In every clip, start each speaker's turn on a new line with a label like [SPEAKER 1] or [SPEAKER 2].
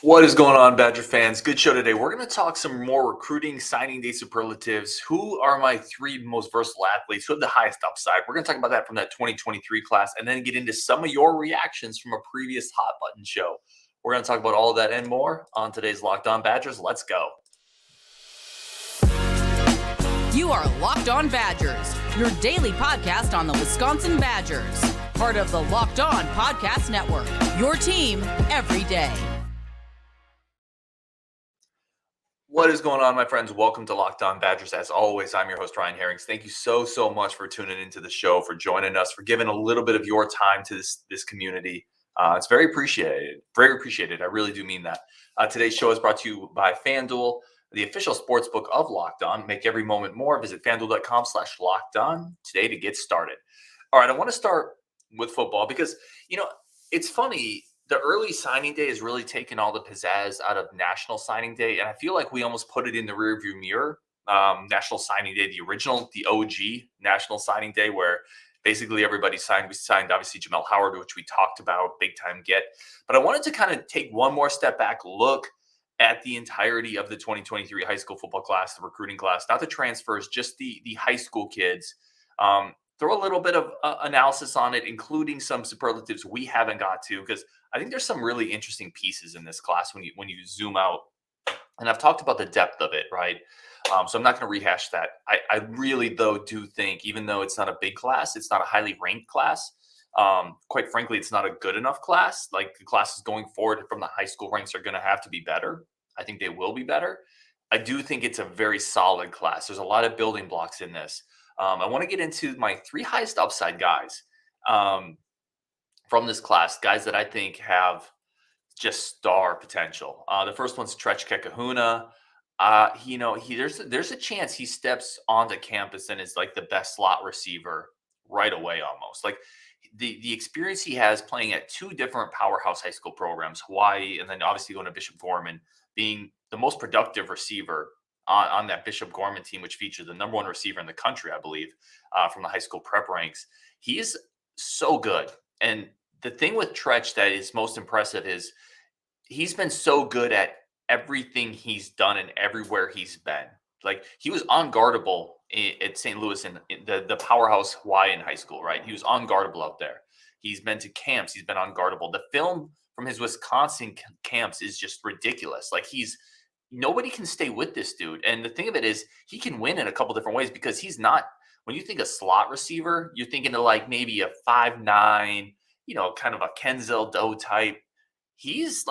[SPEAKER 1] What is going on, Badger fans? Good show today. We're going to talk some more recruiting signing day superlatives. Who are my three most versatile athletes? Who have the highest upside? We're going to talk about that from that 2023 class and then get into some of your reactions from a previous Hot Button show. We're going to talk about all of that and more on today's Locked On Badgers. Let's go.
[SPEAKER 2] You are Locked On Badgers, your daily podcast on the Wisconsin Badgers. Part of the Locked On Podcast Network, your team every day.
[SPEAKER 1] What is going on, my friends? Welcome to Locked On Badgers. As always, I'm your host, Ryan Herrings. Thank you so much for tuning into the show, for joining us, for giving a little bit of your time to this community. It's very appreciated. Very appreciated. I really do mean that. Today's show is brought to you by FanDuel, the official sportsbook of Locked On. Make every moment more. Visit FanDuel.com/LockedOn today to get started. All right, I want to start with football because, it's funny. The early signing day has really taken all the pizzazz out of National Signing Day, and I feel like we almost put it in the rearview mirror. National Signing Day, the original, the OG National Signing Day, where basically everybody signed. We signed, obviously, Jamel Howard, which we talked about, big time get. But I wanted to kind of take one more step back, look at the entirety of the 2023 high school football class, the recruiting class, not the transfers, just the high school kids. Throw a little bit of analysis on it, including some superlatives we haven't got to, because I think there's some really interesting pieces in this class when you zoom out. And I've talked about the depth of it, right? So I'm not going to rehash that. I really, though, do think, even though it's not a big class, it's not a highly ranked class. Quite frankly, it's not a good enough class. Like, the classes going forward from the high school ranks are going to have to be better. I think they will be better. I do think it's a very solid class. There's a lot of building blocks in this. I want to get into my three highest upside guys from this class, guys that I think have just star potential. The first one's Trech Kahuna. There's a chance he steps onto campus and is like the best slot receiver right away, almost. Like, the experience he has playing at two different powerhouse high school programs, Hawaii, and then obviously going to Bishop Gorman, being the most productive receiver on that Bishop Gorman team, which featured the number one receiver in the country, I believe, from the high school prep ranks. He is so good. And the thing with Trech that is most impressive is he's been so good at everything he's done and everywhere he's been. Like, he was unguardable at St. Louis in the powerhouse Hawaiian high school, right? He was unguardable out there. He's been to camps. He's been unguardable. The film from his Wisconsin camps is just ridiculous. Like, nobody can stay with this dude. And the thing of it is, he can win in a couple different ways because he's not, when you think a slot receiver, you're thinking of like maybe a 5'9", kind of a Kenzel Doe type. He's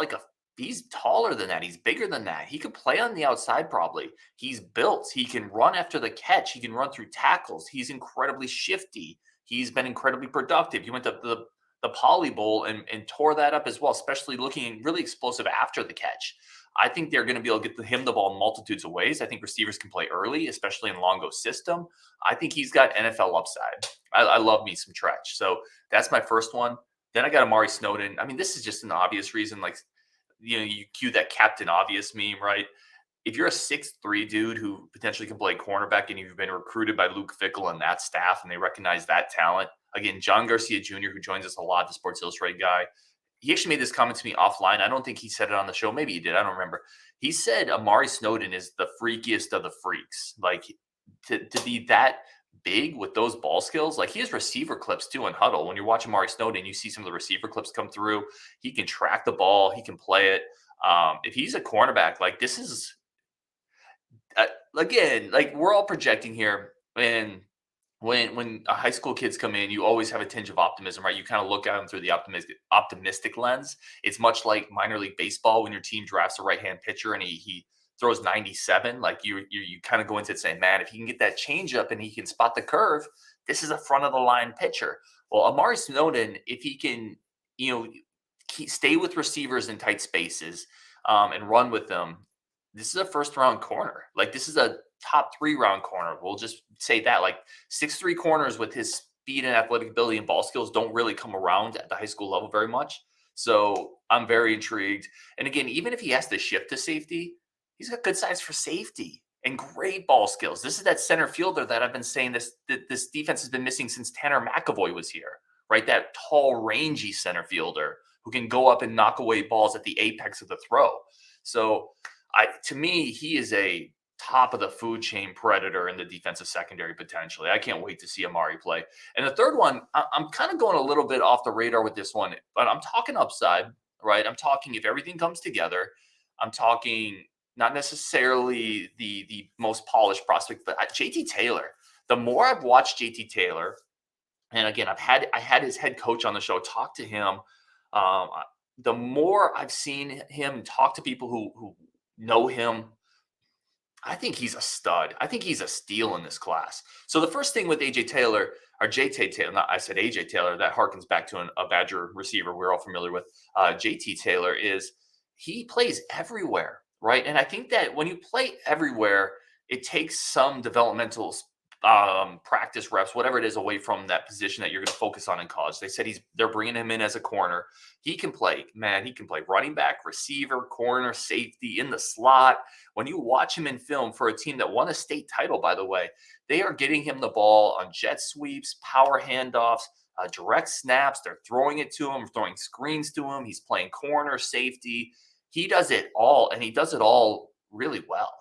[SPEAKER 1] taller than that. He's bigger than that. He could play on the outside probably. He's built. He can run after the catch. He can run through tackles. He's incredibly shifty. He's been incredibly productive. He went to the Poly Bowl and tore that up as well, especially looking really explosive after the catch. I think they're going to be able to get him the ball in multitudes of ways. I think receivers can play early, especially in Longo's system. I think he's got NFL upside. I love me some Trech. So that's my first one. Then I got Amare Snowden. I mean, this is just an obvious reason. Like, you cue that Captain Obvious meme, right? If you're a 6'3" dude who potentially can play cornerback and you've been recruited by Luke Fickell and that staff and they recognize that talent. Again, John Garcia Jr., who joins us a lot, the Sports Illustrated guy, he actually made this comment to me offline. I don't think he said it on the show. Maybe he did. I don't remember. He said Amare Snowden is the freakiest of the freaks. Like, to be that big with those ball skills, like, he has receiver clips too in huddle. When you're watching Amare Snowden, you see some of the receiver clips come through. He can track the ball. He can play it. If he's a cornerback, like, this is again, like, we're all projecting here. And when high school kids come in, you always have a tinge of optimism, right? You kind of look at them through the optimistic lens. It's much like minor league baseball when your team drafts a right-hand pitcher and he throws 97. Like, you kind of go into it saying, man, if he can get that changeup and he can spot the curve, this is a front of the line pitcher. Well, Amare Snowden, if he can, stay with receivers in tight spaces and run with them, this is a first round corner. Like, this is a top 3 round corner. We'll just say that. Like, 6'3" corners with his speed and athletic ability and ball skills don't really come around at the high school level very much. So I'm very intrigued. And again, even if he has to shift to safety, he's got good size for safety and great ball skills. This is that center fielder that I've been saying this defense has been missing since Tanner McAvoy was here, right? That tall, rangy center fielder who can go up and knock away balls at the apex of the throw. So to me, he is a top of the food chain predator in the defensive secondary potentially. I can't wait to see Amare play. And the third one, I'm kind of going a little bit off the radar with this one, but I'm talking upside, right? I'm talking if everything comes together. I'm talking not necessarily the most polished prospect, but JT Taylor. The more I've watched JT Taylor, and again, I had his head coach on the show, talk to him. Um, the more I've seen him talk to people who know him, I think he's a stud. I think he's a steal in this class. So the first thing with AJ Taylor, or JT Taylor, not, I said AJ Taylor, that harkens back to a Badger receiver we're all familiar with. JT Taylor is he plays everywhere, right? And I think that when you play everywhere, it takes some developmental practice reps, whatever it is, away from that position that you're going to focus on in college. They said they're bringing him in as a corner. He can play, man. He can play running back, receiver, corner, safety, in the slot. When you watch him in film for a team that won a state title, by the way, they are getting him the ball on jet sweeps, power handoffs, direct snaps. They're throwing it to him, throwing screens to him. He's playing corner, safety. He does it all, and he does it all really well.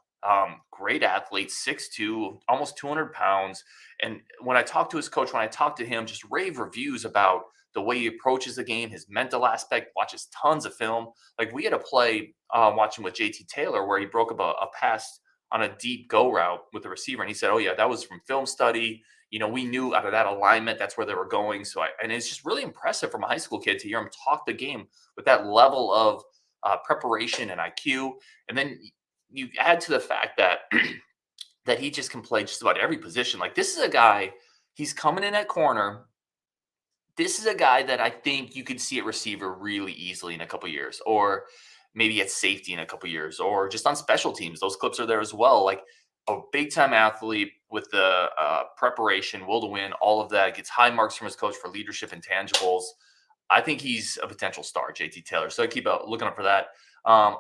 [SPEAKER 1] Great athlete, 6'2", almost 200 pounds. And when I talked to his coach, when I talked to him, just rave reviews about the way he approaches the game, his mental aspect, watches tons of film. Like we had a play watching with JT Taylor where he broke up a pass on a deep go route with the receiver. And he said, oh yeah, that was from film study. We knew out of that alignment, that's where they were going. And it's just really impressive from a high school kid to hear him talk the game with that level of preparation and IQ. And then you add to the fact that that he just can play just about every position. Like this is a guy, he's coming in at corner. This is a guy that I think you could see at receiver really easily in a couple years, or maybe at safety in a couple years, or just on special teams. Those clips are there as well. Like a big time athlete with the preparation, will to win, all of that. Gets high marks from his coach for leadership and tangibles. I think he's a potential star, JT Taylor. So I keep looking up for that.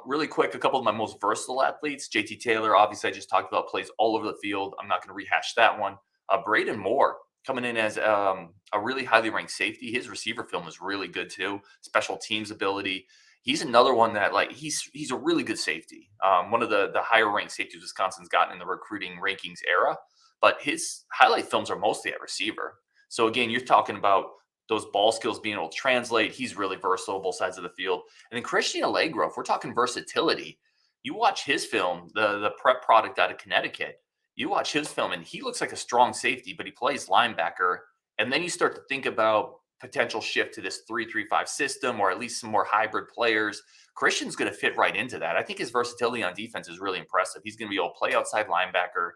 [SPEAKER 1] Really quick, a couple of my most versatile athletes. JT Taylor, obviously, I just talked about, plays all over the field. I'm not going to rehash that one. Braden Moore coming in as a really highly ranked safety. His receiver film is really good too. Special teams ability. He's another one that he's a really good safety. One of the higher ranked safeties Wisconsin's gotten in the recruiting rankings era. But his highlight films are mostly at receiver. So again, you're talking about those ball skills being able to translate. He's really versatile, both sides of the field. And then Christian Allegro, if we're talking versatility, you watch his film, the prep product out of Connecticut, you watch his film and he looks like a strong safety, but he plays linebacker. And then you start to think about potential shift to this 3-3-5 system, or at least some more hybrid players. Christian's going to fit right into that. I think his versatility on defense is really impressive. He's going to be able to play outside linebacker,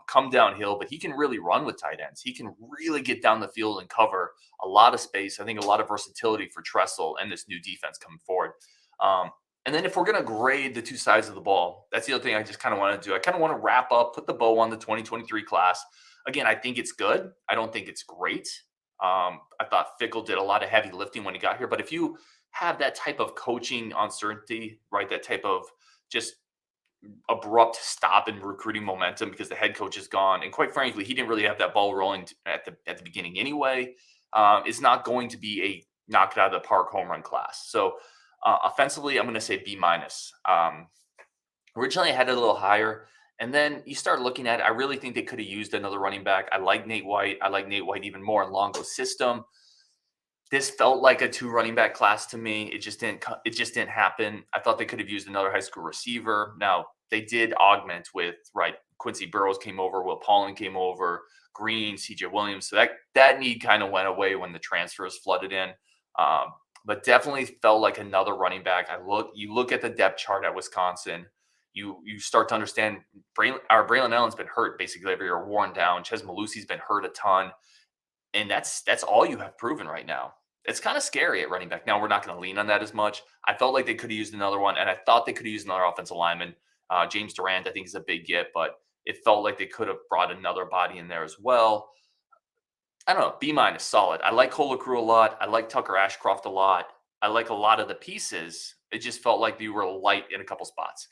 [SPEAKER 1] come downhill, but he can really run with tight ends. He can really get down the field and cover a lot of space. I think a lot of versatility for Tressel and this new defense coming forward. And then if we're going to grade the two sides of the ball, that's the other thing I just kind of want to do. I kind of want to wrap up, put the bow on the 2023 class. Again, I think it's good. I don't think it's great. I thought Fickle did a lot of heavy lifting when he got here. But if you have that type of coaching uncertainty, right, that type of just abrupt stop in recruiting momentum because the head coach is gone, and quite frankly, he didn't really have that ball rolling at the beginning anyway, it's not going to be a knock it out of the park home run class. So offensively, I'm going to say B minus. Originally, I had it a little higher. And then you start looking at it, I really think they could have used another running back. I like Nate White. I like Nate White even more in Longo's system. This felt like a 2 running back class to me. It just didn't happen. I thought they could have used another high school receiver. Now, they did augment with, right, Quincy Burrows came over, Will Pauling came over, Green, CJ Williams. So that need kind of went away when the transfers flooded in. But definitely felt like another running back. You look at the depth chart at Wisconsin. You start to understand Braylon Allen's been hurt basically every year, worn down. Ches Malusi's been hurt a ton. And that's all you have proven right now. It's kind of scary at running back. Now, we're not going to lean on that as much. I felt like they could have used another one, and I thought they could have used another offensive lineman. James Durant, I think, is a big get, but it felt like they could have brought another body in there as well. I don't know, B minus, solid. I like Holocru a lot. I like Tucker Ashcroft a lot. I like a lot of the pieces. It just felt like they were light in a couple spots.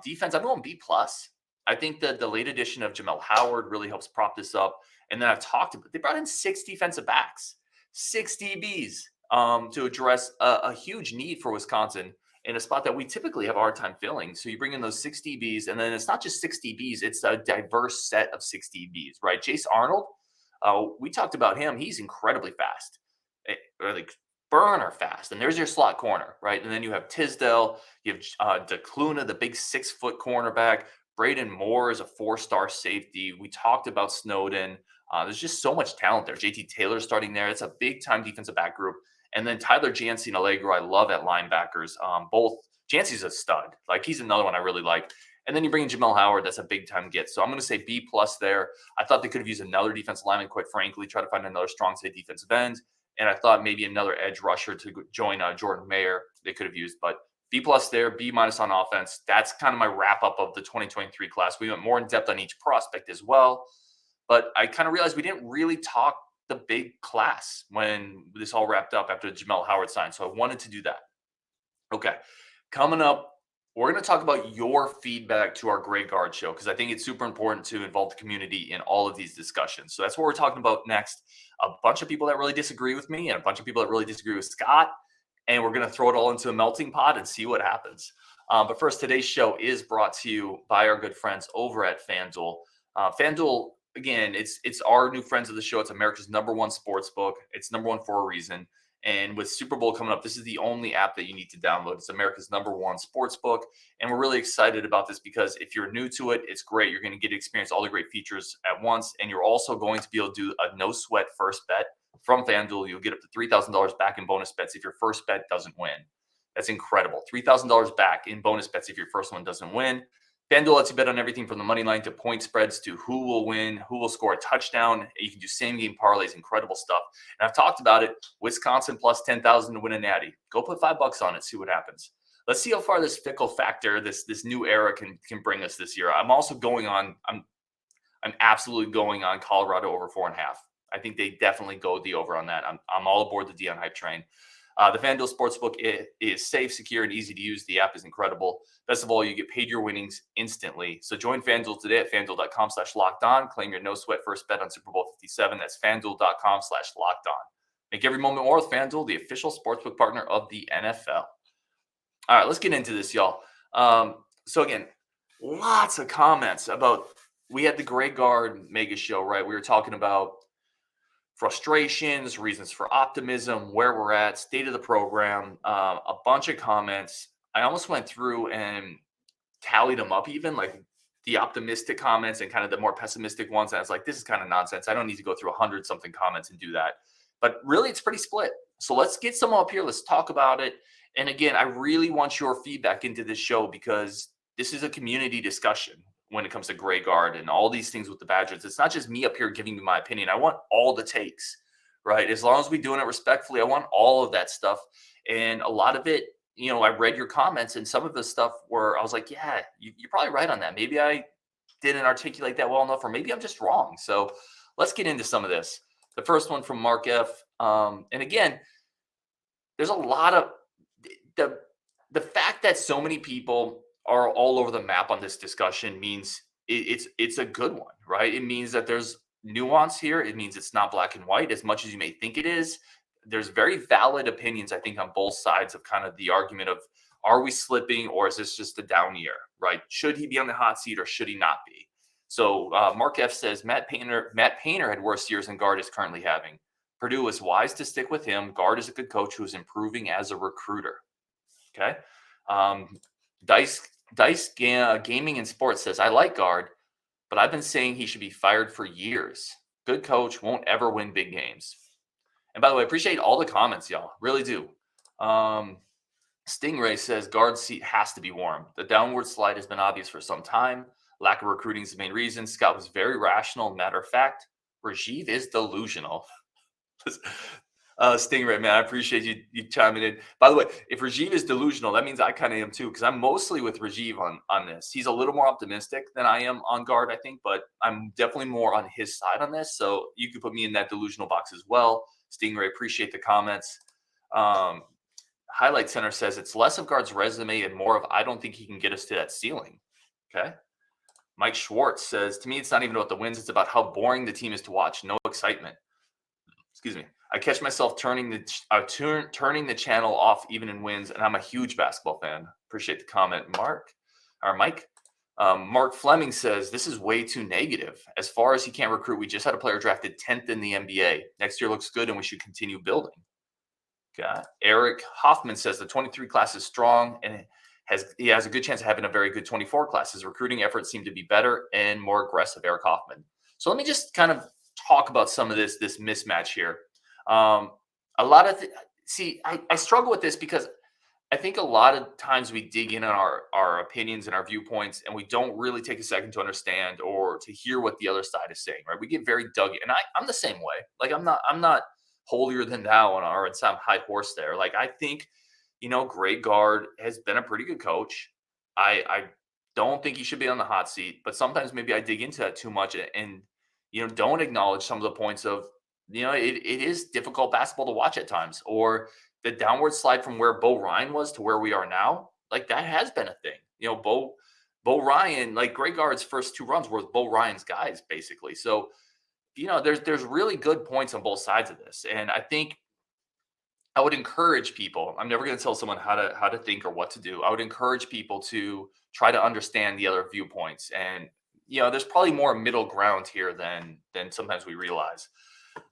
[SPEAKER 1] Defense, I'm going B plus. I think that the late addition of Jamel Howard really helps prop this up. And then I've talked about, they brought in 6 defensive backs, 6 DBs. to address a huge need for Wisconsin in a spot that we typically have a hard time filling. So you bring in those 6 DBs, and then it's not just 6 DBs, it's a diverse set of 6 DBs, right? Jace Arnold, we talked about him. He's incredibly fast, or like burner fast. And there's your slot corner, right? And then you have Tisdale, you have DeCluna, the big 6-foot cornerback. Braden Moore is a 4-star safety. We talked about Snowden. There's just so much talent there. JT Taylor starting there. It's a big time defensive back group. And then Tyler Jancy and Allegro, I love at linebackers. Both Jancy's a stud. Like he's another one I really like. And then you bring in Jamel Howard. That's a big time get. So I'm going to say B+ there. I thought they could have used another defensive lineman, quite frankly, try to find another strong side defensive end. And I thought maybe another edge rusher to join Jordan Mayer they could have used. But B+ there, B- on offense. That's kind of my wrap up of the 2023 class. We went more in depth on each prospect as well. But I kind of realized we didn't really talk the big class when this all wrapped up after Jamel Howard signed. So I wanted to do that. Okay. Coming up, we're going to talk about your feedback to our Greg Gard show because I think it's super important to involve the community in all of these discussions. So that's what we're talking about next. A bunch of people that really disagree with me and a bunch of people that really disagree with Scott. And we're going to throw it all into a melting pot and see what happens. But first, today's show is brought to you by our good friends over at FanDuel. FanDuel, again, it's our new friends of the show. It's America's #1 sports book. It's #1 for a reason. And with Super Bowl coming up, this is the only app that you need to download. It's America's #1 sports book. And we're really excited about this because if you're new to it, it's great. You're going to get to experience all the great features at once. And you're also going to be able to do a no sweat first bet from FanDuel. You'll get up to $3,000 back in bonus bets if your first bet doesn't win. That's incredible. $3,000 back in bonus bets if your first one doesn't win. FanDuel lets you bet on everything from the money line to point spreads to who will win, who will score a touchdown. You can do same game parlays, incredible stuff. And I've talked about it. Wisconsin plus 10,000 to win a natty. Go put $5 on it, see what happens. Let's see how far this fickle factor, this new era can bring us this year. I'm absolutely going on Colorado over 4.5. I think they definitely go the over on that. I'm all aboard the Deion hype train. The FanDuel Sportsbook is safe, secure, and easy to use. The app is incredible. Best of all, you get paid your winnings instantly. So join FanDuel today at FanDuel.com/lockedon. Claim your no-sweat first bet on Super Bowl 57. That's FanDuel.com/lockedon. Make every moment more with FanDuel, the official sportsbook partner of the NFL. All right, let's get into this, y'all. So again, lots of comments about, we had the Greg Gard mega show, right? We were talking about frustrations, reasons for optimism, where we're at, state of the program, a bunch of comments. I almost went through and tallied them up, even like the optimistic comments and kind of the more pessimistic ones. And I was like, this is kind of nonsense. I don't need to go through 100 something comments and do that. But really, it's pretty split. So let's get some up here. Let's talk about it. And again, I really want your feedback into this show because this is a community discussion when it comes to Greg Gard and all these things with the Badgers. It's not just me up here giving you my opinion. I want all the takes, right? As long as we're doing it respectfully, I want all of that stuff. And a lot of it, I read your comments and some of the stuff where I was like, yeah, you're probably right on that. Maybe I didn't articulate that well enough, or maybe I'm just wrong. So let's get into some of this. The first one from Mark F. And again, there's a lot of the fact that so many people are all over the map on this discussion means it's a good one, right? It means that there's nuance here. It means it's not black and white as much as you may think it is. There's very valid opinions, I think, on both sides of kind of the argument of, are we slipping or is this just a down year, right? Should he be on the hot seat or should he not be? So Mark F says, Matt Painter had worse years than Gard is currently having. Purdue is wise to stick with him. Gard is a good coach who is improving as a recruiter. Okay. Dice Gaming and Sports says, I like Gard, but I've been saying he should be fired for years. Good coach, won't ever win big games. And by the way, I appreciate all the comments, y'all. Really do. Stingray says, Gard's seat has to be warm. The downward slide has been obvious for some time. Lack of recruiting is the main reason. Scott was very rational. Matter of fact, Rajiv is delusional. Stingray, man, I appreciate you chiming in. By the way, if Rajiv is delusional, that means I kind of am too, because I'm mostly with Rajiv on this. He's a little more optimistic than I am on Gard, I think, but I'm definitely more on his side on this. So you could put me in that delusional box as well. Stingray, appreciate the comments. Highlight Center says it's less of Gard's resume and more of I don't think he can get us to that ceiling. Okay. Mike Schwartz says, to me, it's not even about the wins. It's about how boring the team is to watch. No excitement. Excuse me. I catch myself turning the channel off even in wins, and I'm a huge basketball fan. Appreciate the comment, Mike. Mark Fleming says this is way too negative. As far as he can't recruit, we just had a player drafted 10th in the NBA. Next year looks good, and we should continue building. Got Eric Hoffman says the 23 class is strong, and he has a good chance of having a very good 24 class. His recruiting efforts seem to be better and more aggressive. Eric Hoffman. So let me just kind of talk about some of this mismatch here. A lot of I struggle with this because I think a lot of times we dig in on our opinions and our viewpoints, and we don't really take a second to understand or to hear what the other side is saying. Right? We get very dug in, and I'm the same way. Like I'm not holier than thou on some high horse there. Like I think, Greg Gard has been a pretty good coach. I don't think he should be on the hot seat, but sometimes maybe I dig into that too much and don't acknowledge some of the points of, it is difficult basketball to watch at times, or the downward slide from where Bo Ryan was to where we are now. Like that has been a thing. Bo Ryan, like Greg Gard's first 2 runs were with Bo Ryan's guys, basically. So, there's really good points on both sides of this. And I think I would encourage people. I'm never going to tell someone how to think or what to do. I would encourage people to try to understand the other viewpoints. And there's probably more middle ground here than sometimes we realize.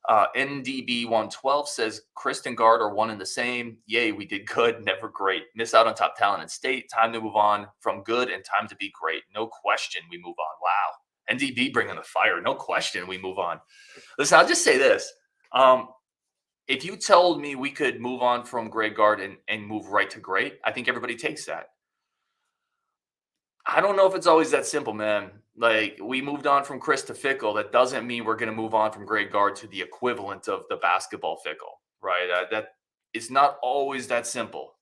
[SPEAKER 1] NDB 112 says Kristen Gard are one and the same. Yay, we did good, never great. Miss out on top talent in state. Time to move on from good and time to be great. No question, we move on. Wow. NDB bringing the fire. No question, we move on. Listen, I'll just say this. If you told me we could move on from Greg Gard and move right to great, I think everybody takes that. I don't know if it's always that simple, man. Like we moved on from Chris to Fickle. That doesn't mean we're going to move on from Greg Gard to the equivalent of the basketball Fickle, right? That it's not always that simple.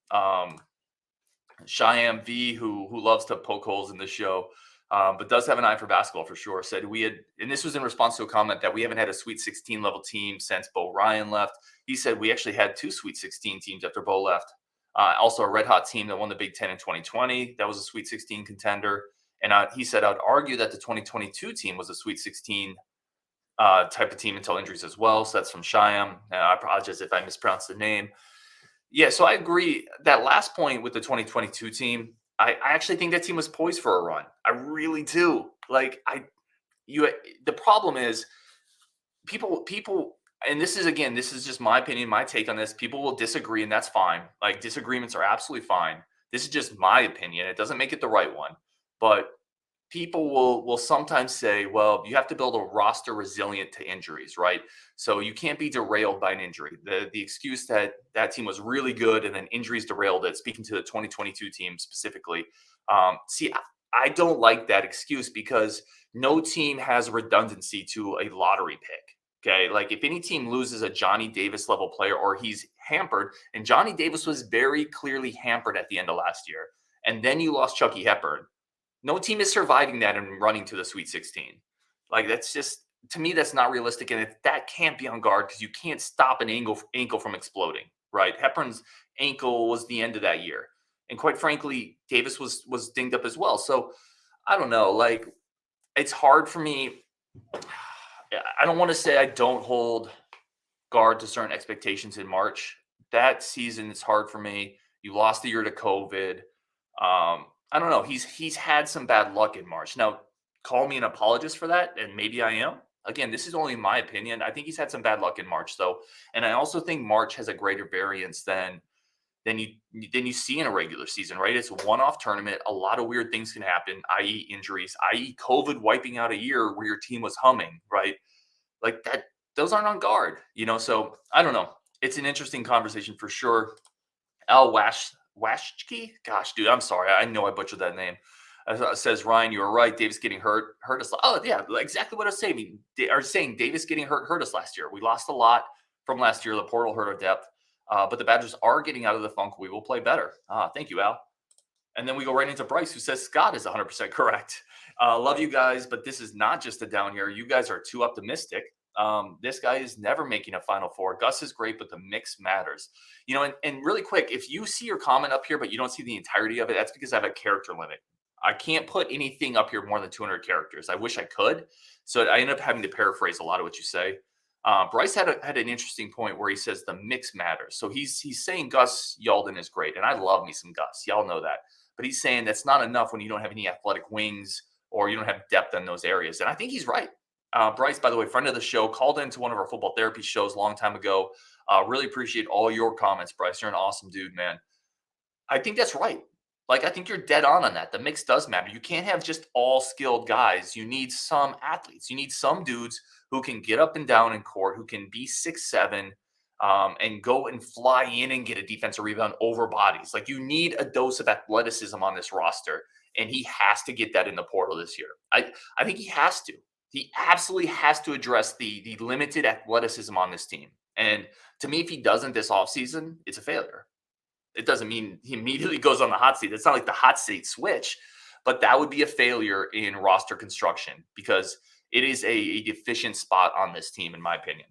[SPEAKER 1] Cheyenne V, who loves to poke holes in the show, but does have an eye for basketball for sure, said we had, and this was in response to a comment that we haven't had a Sweet 16 level team since Bo Ryan left. He said we actually had 2 Sweet 16 teams after Bo left. Also a red hot team that won the Big Ten in 2020. That was a Sweet 16 contender. And he said, I'd argue that the 2022 team was a Sweet 16 type of team until injuries as well. So that's from Cheyenne. I apologize if I mispronounced the name. Yeah, so I agree. That last point with the 2022 team, I actually think that team was poised for a run. I really do. Like the problem is people, and this is just my opinion, my take on this. People will disagree, and that's fine. Like disagreements are absolutely fine. This is just my opinion. It doesn't make it the right one. But people will sometimes say, well, you have to build a roster resilient to injuries, right? So you can't be derailed by an injury. The excuse that team was really good and then injuries derailed it, speaking to the 2022 team specifically. I don't like that excuse because no team has redundancy to a lottery pick. Okay, like if any team loses a Johnny Davis level player or he's hampered, and Johnny Davis was very clearly hampered at the end of last year, and then you lost Chucky Hepburn, no team is surviving that and running to the Sweet 16. Like that's just, to me, that's not realistic. And if that can't be on guard because you can't stop an ankle from exploding, right? Hepburn's ankle was the end of that year. And quite frankly, Davis was dinged up as well. So I don't know, like it's hard for me. I don't want to say I don't hold guard to certain expectations in March. That season is hard for me. You lost the year to COVID. I don't know. He's had some bad luck in March. Now, call me an apologist for that, and maybe I am. Again, this is only my opinion. I think he's had some bad luck in March, though, and I also think March has a greater variance than you see in a regular season, right? It's a one-off tournament. A lot of weird things can happen, i.e. injuries, i.e. COVID wiping out a year where your team was humming, right? Like that, those aren't on guard, So I don't know. It's an interesting conversation for sure. Al Washki? Gosh, dude, I'm sorry. I know I butchered that name. Says Ryan, you were right. Davis getting hurt us. Oh yeah, exactly what I was saying. Davis getting hurt us last year. We lost a lot from last year. The portal hurt our depth. But the Badgers are getting out of the funk. We will play better. Thank you, Al. And then we go right into Bryce, who says Scott is 100% correct. Love you guys, but this is not just a down year. You guys are too optimistic. This guy is never making a Final Four. Gus is great, but the mix matters. And really quick, if you see your comment up here, but you don't see the entirety of it, that's because I have a character limit. I can't put anything up here more than 200 characters. I wish I could. So I end up having to paraphrase a lot of what you say. Bryce had an interesting point where he says the mix matters. So he's saying Gus Yalden is great, and I love me some Gus. Y'all know that. But he's saying that's not enough when you don't have any athletic wings or you don't have depth in those areas. And I think he's right. Bryce, by the way, friend of the show, called into one of our football therapy shows a long time ago. Really appreciate all your comments, Bryce. You're an awesome dude, man. I think that's right. Like, I think you're dead on that. The mix does matter. You can't have just all skilled guys. You need some athletes. You need some dudes who can get up and down in court, who can be 6'7", and go and fly in and get a defensive rebound over bodies. Like, you need a dose of athleticism on this roster, and he has to get that in the portal this year. I think he has to. He absolutely has to address the limited athleticism on this team. And to me, if he doesn't this offseason, it's a failure. It doesn't mean he immediately goes on the hot seat. It's not like the hot seat switch, but that would be a failure in roster construction because it is a deficient spot on this team, in my opinion.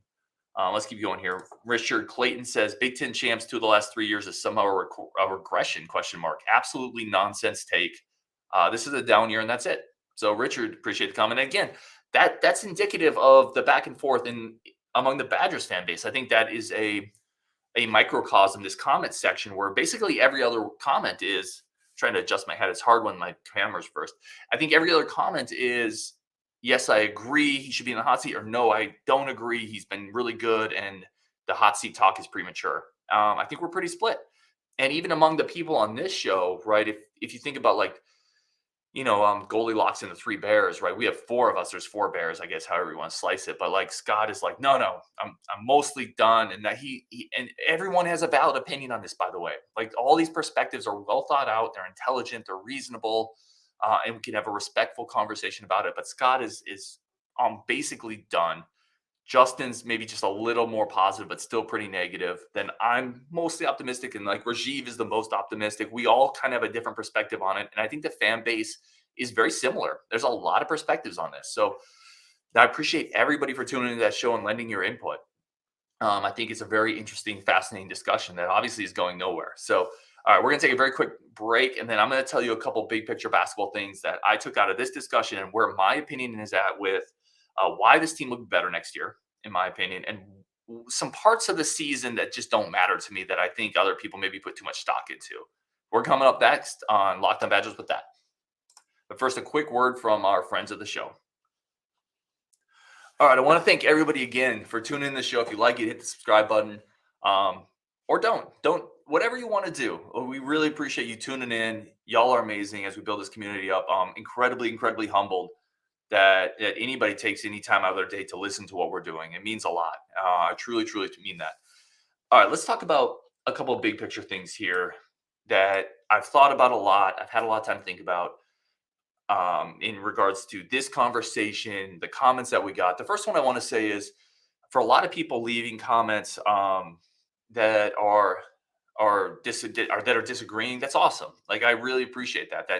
[SPEAKER 1] Let's keep going here. Richard Clayton says Big Ten champs 2 of the last 3 years is somehow a regression, question mark. Absolutely nonsense take. This is a down year and that's it. So Richard, appreciate the comment. And again, that's indicative of the back and forth among the Badgers fan base. I think that is a microcosm, this comment section, where basically every other comment is trying to adjust my head. It's hard when my camera's first. I think every other comment is, yes, I agree he should be in the hot seat, or no, I don't agree. He's been really good and the hot seat talk is premature. I think we're pretty split. And even among the people on this show, right, if you think about like, Goldilocks and the 3 bears, right? We have 4 of us. There's 4 bears, I guess, however you want to slice it. But like Scott is like, no, I'm mostly done. And that he and everyone has a valid opinion on this, by the way. Like all these perspectives are well thought out. They're intelligent. They're reasonable. And we can have a respectful conversation about it. But Scott is basically done. Justin's maybe just a little more positive, but still pretty negative. Then I'm mostly optimistic, and like Rajiv is the most optimistic. We all kind of have a different perspective on it, and I think the fan base is very similar. There's a lot of perspectives on this, so I appreciate everybody for tuning into that show and lending your input. I think it's a very interesting, fascinating discussion that obviously is going nowhere. So, all right, we're going to take a very quick break, and then I'm going to tell you a couple big picture basketball things that I took out of this discussion and where my opinion is at with why this team will be better next year, in my opinion, and some parts of the season that just don't matter to me that I think other people maybe put too much stock into. We're coming up next on Locked On Badgers with that. But first, a quick word from our friends of the show. All right, I want to thank everybody again for tuning in the show. If you like it, hit the subscribe button, or don't, whatever you want to do. We really appreciate you tuning in. Y'all are amazing as we build this community up. Incredibly humbled that anybody takes any time out of their day to listen to what we're doing. It means a lot. I truly mean that. All right, let's talk about a couple of big picture things here that I've thought about a lot. I've had a lot of time to think about in regards to this conversation, the comments that we got. The first one I want to say is for a lot of people leaving comments that are disagreeing. That's awesome. Like, I really appreciate that.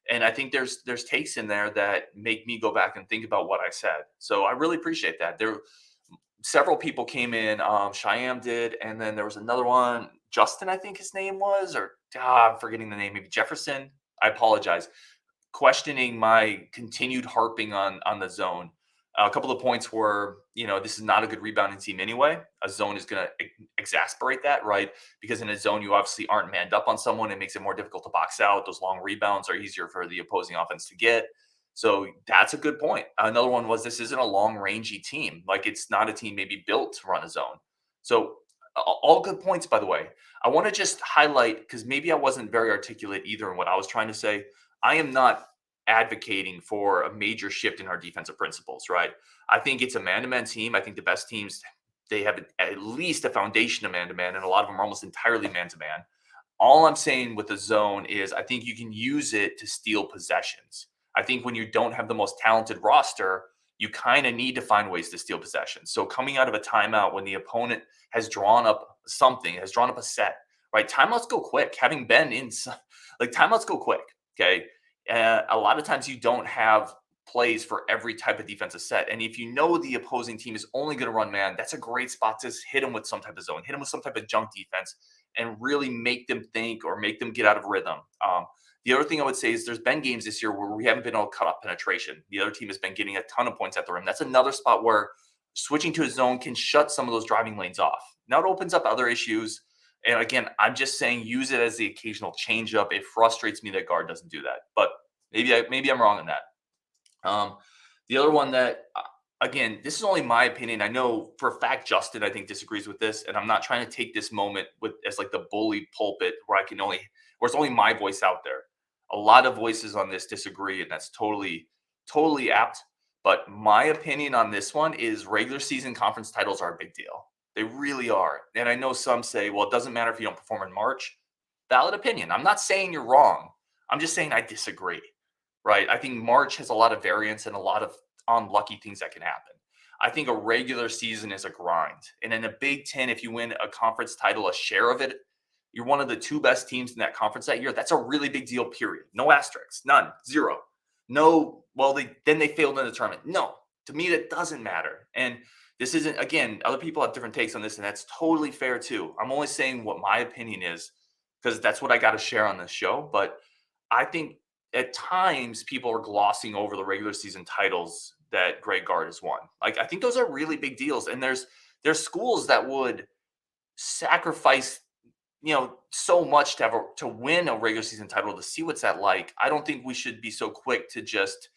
[SPEAKER 1] And I think there's takes in there that make me go back and think about what I said. So I really appreciate that. There several people came in. Shyam did, and then there was another one. Justin, I think his name was, or I'm forgetting the name. Maybe Jefferson. I apologize. Questioning my continued harping on the zone. A couple of points were, this is not a good rebounding team anyway. A zone is going to exasperate that, right? Because in a zone, you obviously aren't manned up on someone. It makes it more difficult to box out. Those long rebounds are easier for the opposing offense to get. So that's a good point. Another one was this isn't a long rangey team. Like, it's not a team maybe built to run a zone. So all good points, by the way. I want to just highlight, because maybe I wasn't very articulate either in what I was trying to say. I am not advocating for a major shift in our defensive principles, right? I think it's a man-to-man team. I think the best teams, they have at least a foundation of man-to-man, and a lot of them are almost entirely man-to-man. All I'm saying with the zone is I think you can use it to steal possessions. I think when you don't have the most talented roster, you kind of need to find ways to steal possessions. So coming out of a timeout when the opponent has drawn up something, has drawn up a set, right? Timeouts go quick. Having been in, like, timeouts go quick, okay? A lot of times you don't have plays for every type of defensive set. And if you know the opposing team is only going to run man, that's a great spot to hit them with some type of zone, hit them with some type of junk defense, and really make them think or make them get out of rhythm. The other thing I would say is there's been games this year where we haven't been able to cut off penetration. The other team has been getting a ton of points at the rim. That's another spot where switching to a zone can shut some of those driving lanes off. Now it opens up other issues. And again, I'm just saying use it as the occasional changeup. It frustrates me that Gard doesn't do that, but maybe I'm wrong on that. The other one that, again, this is only my opinion. I know for a fact Justin, I think, disagrees with this, and I'm not trying to take this moment as like the bully pulpit where it's only my voice out there. A lot of voices on this disagree, and that's totally apt. But my opinion on this one is regular season conference titles are a big deal. They really are. And I know some say, well, it doesn't matter if you don't perform in March. Valid opinion. I'm not saying you're wrong. I'm just saying I disagree. Right? I think March has a lot of variance and a lot of unlucky things that can happen. I think a regular season is a grind. And in a Big Ten, if you win a conference title, a share of it, you're one of the two best teams in that conference that year. That's a really big deal, period. No asterisks, none, zero. No, well, they failed in the tournament. No, to me, that doesn't matter. And this isn't, again, other people have different takes on this, and that's totally fair too. I'm only saying what my opinion is because that's what I got to share on this show. But I think at times people are glossing over the regular season titles that Greg Gard has won. Like, I think those are really big deals. And there's schools that would sacrifice, so much to win a regular season title to see what's that like. I don't think we should be so quick to just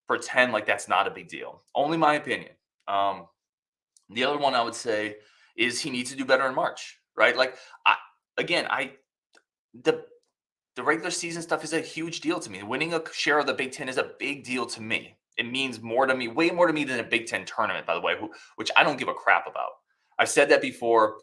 [SPEAKER 1] pretend like that's not a big deal. Only my opinion. The other one I would say is he needs to do better in March, right? Like, the regular season stuff is a huge deal to me. Winning a share of the Big Ten is a big deal to me. It means more to me, way more to me than a Big Ten tournament, by the way, which I don't give a crap about. I've said that before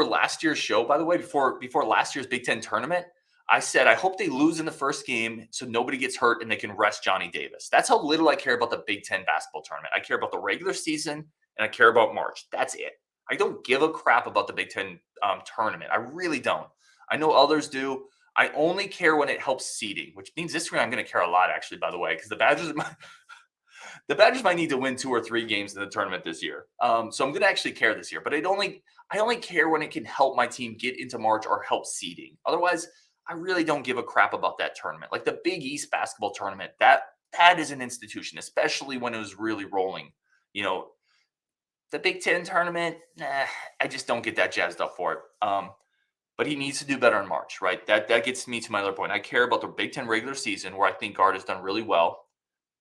[SPEAKER 1] last year's show, by the way, before last year's Big Ten tournament, I said, I hope they lose in the first game so nobody gets hurt and they can rest Johnny Davis. That's how little I care about the Big Ten basketball tournament. I care about the regular season and I care about March. That's it. I don't give a crap about the Big Ten tournament. I really don't. I know others do. I only care when it helps seeding, which means this year I'm going to care a lot, actually, by the way, because the Badgers might need to win 2 or 3 games in the tournament this year. So I'm going to actually care this year, but I only care when it can help my team get into March or help seeding. Otherwise, I really don't give a crap about that tournament. Like the Big East basketball tournament, that is an institution, especially when it was really rolling. The Big Ten tournament, I just don't get that jazzed up for it. But he needs to do better in March, right? That gets me to my other point. I care about the Big Ten regular season where I think Gard has done really well.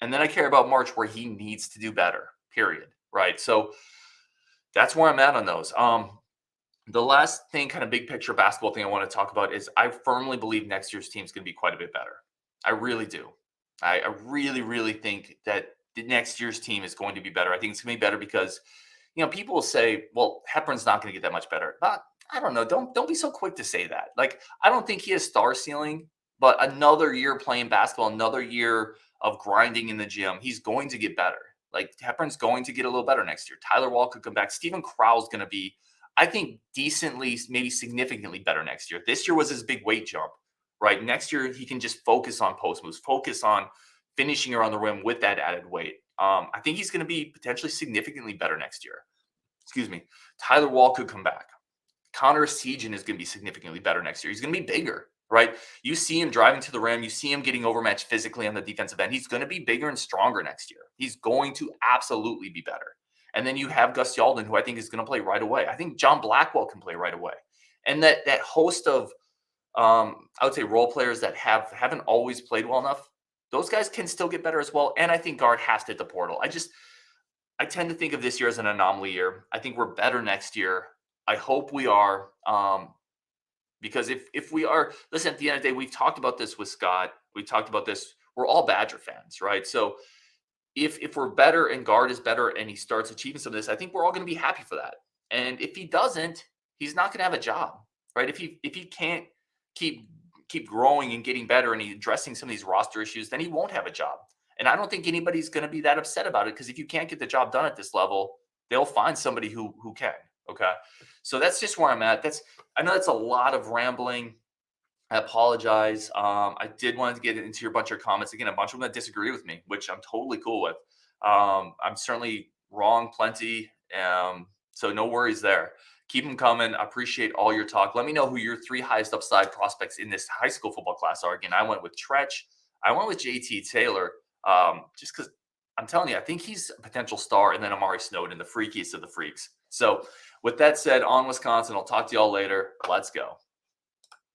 [SPEAKER 1] And then I care about March where he needs to do better, period, right? So that's where I'm at on those. The last thing, kind of big picture basketball thing I want to talk about is I firmly believe next year's team is going to be quite a bit better. I really do. I really, really think that the next year's team is going to be better. I think it's going to be better because, people will say, well, Hepburn's not going to get that much better. But I don't know. Don't be so quick to say that. Like, I don't think he has star ceiling, but another year playing basketball, another year of grinding in the gym, he's going to get better. Like, Hepburn's going to get a little better next year. Tyler Wall could come back. Steven Crowell's going to be, I think, decently, maybe significantly better next year. This year was his big weight jump, right? Next year, he can just focus on post moves, focus on finishing around the rim with that added weight. I think he's going to be potentially significantly better next year. Excuse me. Tyler Wall could come back. Connor Sejan is going to be significantly better next year. He's going to be bigger, right? You see him driving to the rim. You see him getting overmatched physically on the defensive end. He's going to be bigger and stronger next year. He's going to absolutely be better. And then you have Gus Yalden, who I think is going to play right away. I think John Blackwell can play right away. And that host of, I would say, role players that haven't always played well enough, those guys can still get better as well. And I think Gard has to hit the portal. I tend to think of this year as an anomaly year. I think we're better next year. I hope we are, because if we are, listen, at the end of the day, we've talked about this with Scott. We talked about this. We're all Badger fans, right? So if we're better and Gard is better and he starts achieving some of this, I think we're all going to be happy for that. And if he doesn't, he's not going to have a job, right? If he can't keep growing and getting better and he's addressing some of these roster issues, then he won't have a job. And I don't think anybody's going to be that upset about it, because if you can't get the job done at this level, they'll find somebody who can. Okay. So that's just where I'm at. I know that's a lot of rambling. I apologize. I did want to get into your bunch of comments. Again, a bunch of them that disagree with me, which I'm totally cool with. I'm certainly wrong plenty. So no worries there. Keep them coming. I appreciate all your talk. Let me know who your 3 highest upside prospects in this high school football class are. Again, I went with Tretch. I went with JT Taylor, just because I'm telling you, I think he's a potential star. And then Amare Snowden, the freakiest of the freaks. So with that said, on Wisconsin, I'll talk to y'all later. Let's go.